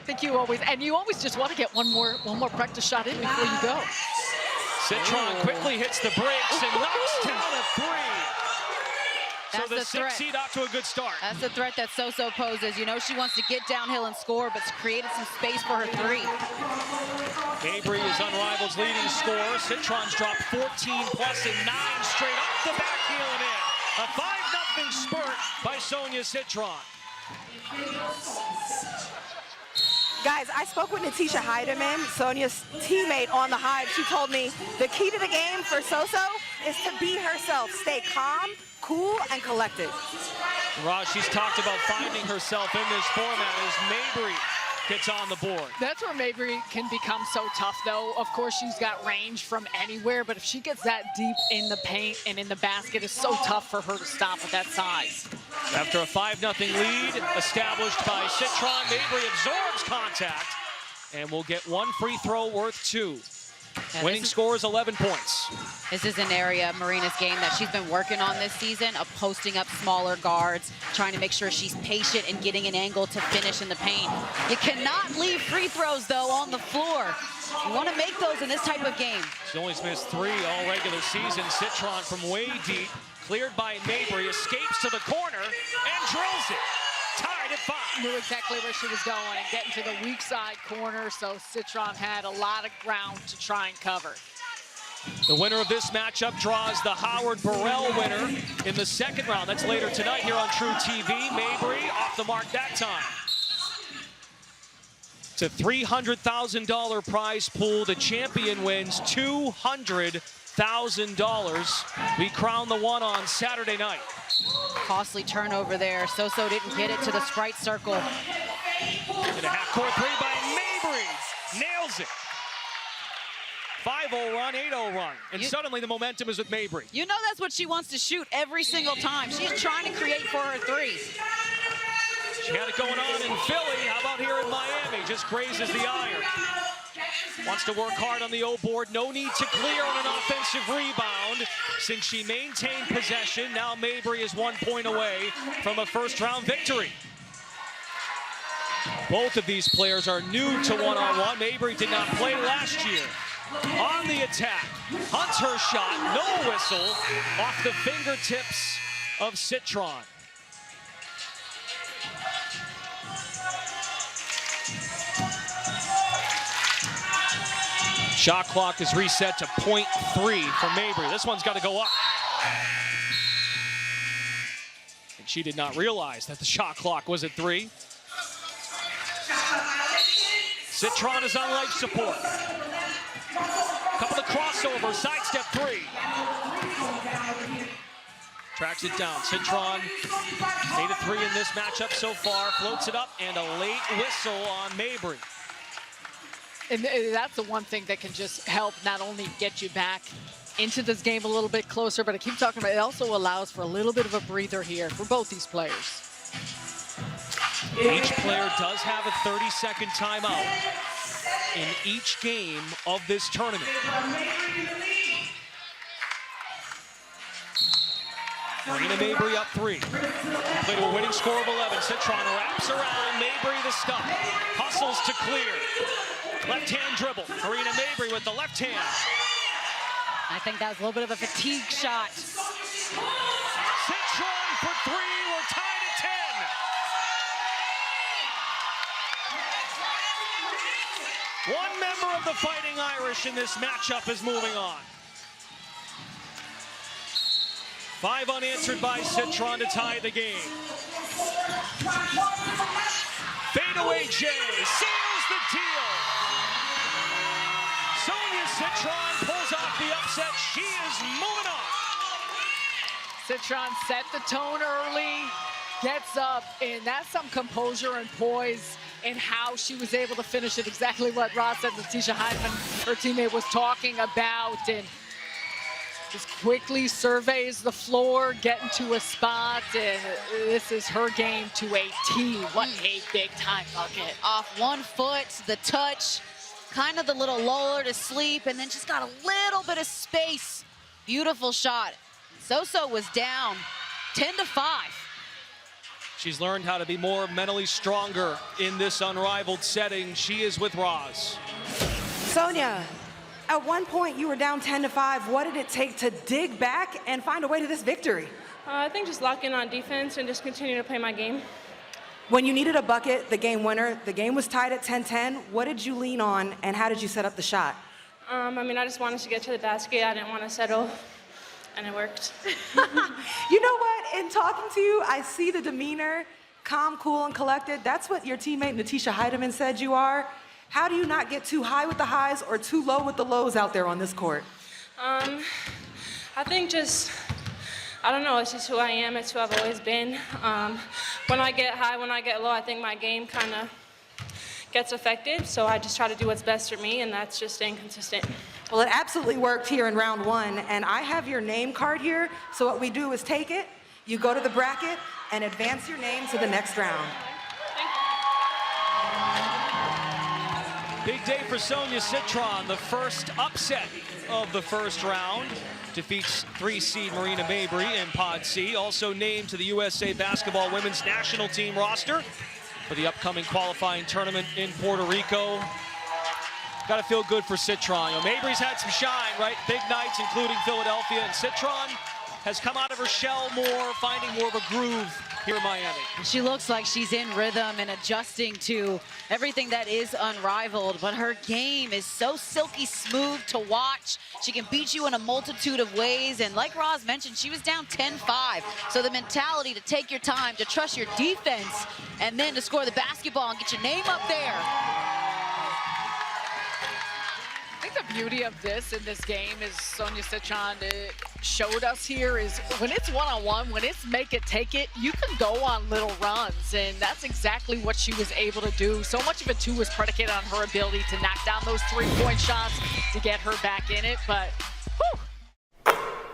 think you always just want to get one more practice shot in before you go. Citron quickly hits the brakes and knocks down a three. That's so the sixth seed off to a good start. That's the threat that So-So poses. You know she wants to get downhill and score, but it's created some space for her three. Mabrey is Unrivaled's leading scorer. Citron's dropped 14 plus and 9 straight off the back heel and in. A 5-0 spurt by Sonia Citron. Guys, I spoke with Natisha Heidemann, Sonia's teammate on the Hive. She told me the key to the game for So-So is to be herself, stay calm, cool, and collected. Raj, she's talked about finding herself in this format as Mabrey gets on the board. That's where Mabrey can become so tough, though. Of course, she's got range from anywhere, but if she gets that deep in the paint and in the basket, it's so tough for her to stop at that size. After a 5-0 lead established by Citron, Mabrey absorbs contact and will get one free throw worth 2. Winning score is 11 points. This is an area of Marina's game that she's been working on this season, of posting up smaller guards, trying to make sure she's patient and getting an angle to finish in the paint. You cannot leave free throws, though, on the floor. You want to make those in this type of game. She's only missed 3 all regular season. Citron from way deep, cleared by Mabrey, escapes to the corner and drills it. Tied at 5. Knew exactly where she was going and getting to the weak side corner, so Citron had a lot of ground to try and cover. The winner of this matchup draws the Howard Burrell winner in the second round. That's later tonight here on True TV. Mabrey off the mark that time. It's a $300,000 prize pool. The champion wins $200,000. We crown the one on Saturday night. Costly turnover there. So-So didn't get it to the Sprite circle. And a half-court three by Mabrey. Nails it. 5-0 run, 8-0 run. And suddenly the momentum is with Mabrey. You know that's what she wants to shoot every single time. She's trying to create for her three. She had it going on in Philly. How about here in Miami? Just grazes the iron. Wants to work hard on the O board. No need to clear on an offensive rebound since she maintained possession. Now Mabrey is 1 point away from a first-round victory. Both of these players are new to one-on-one. Mabrey did not play last year. On the attack, hunts her shot, no whistle, off the fingertips of Citron. Shot clock is reset to .3 for Mabrey. This one's got to go up. And she did not realize that the shot clock was at 3. Citron is on life support. Couple of crossover, sidestep 3. Tracks it down. Citron made a 3 in this matchup so far. Floats it up and a late whistle on Mabrey. And that's the one thing that can just help not only get you back into this game a little bit closer, but I keep talking about it also allows for a little bit of a breather here for both these players. Each player does have a 30-second timeout in each game of this tournament. Marina Mabrey up 3. Played to a winning score of 11. Citron wraps around Mabrey the stop. Hustles to clear. Left-hand dribble. Marina Mabrey with the left hand. I think that was a little bit of a fatigue shot. Citron for 3. We're tied at 10. One member of the Fighting Irish in this matchup is moving on. 5 unanswered by Citron to tie the game. Fadeaway J seals the deal. Sonia Citron pulls off the upset. She is moving on. Citron set the tone early, gets up, and that's some composure and poise in how she was able to finish it. Exactly what Ross said, Natisha Heidemann, her teammate, was talking about, and just quickly surveys the floor, getting to a spot, and this is her game to a T. What a big-time bucket. Off 1 foot, the touch, kind of the little luller to sleep, and then just got a little bit of space. Beautiful shot. So-So was down 10-5. She's learned how to be more mentally stronger in this Unrivaled setting. She is with Roz. Sonia, at one point you were down 10-5. What did it take to dig back and find a way to this victory? I think just lock in on defense and just continue to play my game. When you needed a bucket, the game winner, the game was tied at 10-10. What did you lean on and how did you set up the shot? I mean, I just wanted to get to the basket. I didn't want to settle, and it worked. You know what? In talking to you, I see the demeanor, calm, cool, and collected. That's what your teammate Natisha Heidemann said you are. How do you not get too high with the highs or too low with the lows out there on this court? I think just, I don't know, it's just who I am. It's who I've always been. When I get high, when I get low, I think my game kind of gets affected. So I just try to do what's best for me, and that's just staying consistent. Well, it absolutely worked here in round one, and I have your name card here. So what we do is take it, you go to the bracket, and advance your name to the next round. Big day for Sonia Citron, the first upset of the first round. Defeats 3-seed Marina Mabrey in Pod C. Also named to the USA Basketball Women's National Team roster for the upcoming qualifying tournament in Puerto Rico. Got to feel good for Citron. You know, Mabrey's had some shine, right? Big nights, including Philadelphia. And Citron has come out of her shell more, finding more of a groove here in Miami. She looks like she's in rhythm and adjusting to everything that is Unrivaled, but her game is so silky smooth to watch. She can beat you in a multitude of ways, and like Roz mentioned, she was down 10-5. So the mentality to take your time, to trust your defense, and then to score the basketball and get your name up there. I think the beauty of this in this game is Sonia Citron showed us here is when it's one-on-one, when it's make it, take it, you can go on little runs, and that's exactly what she was able to do. So much of it, too, was predicated on her ability to knock down those three-point shots to get her back in it, but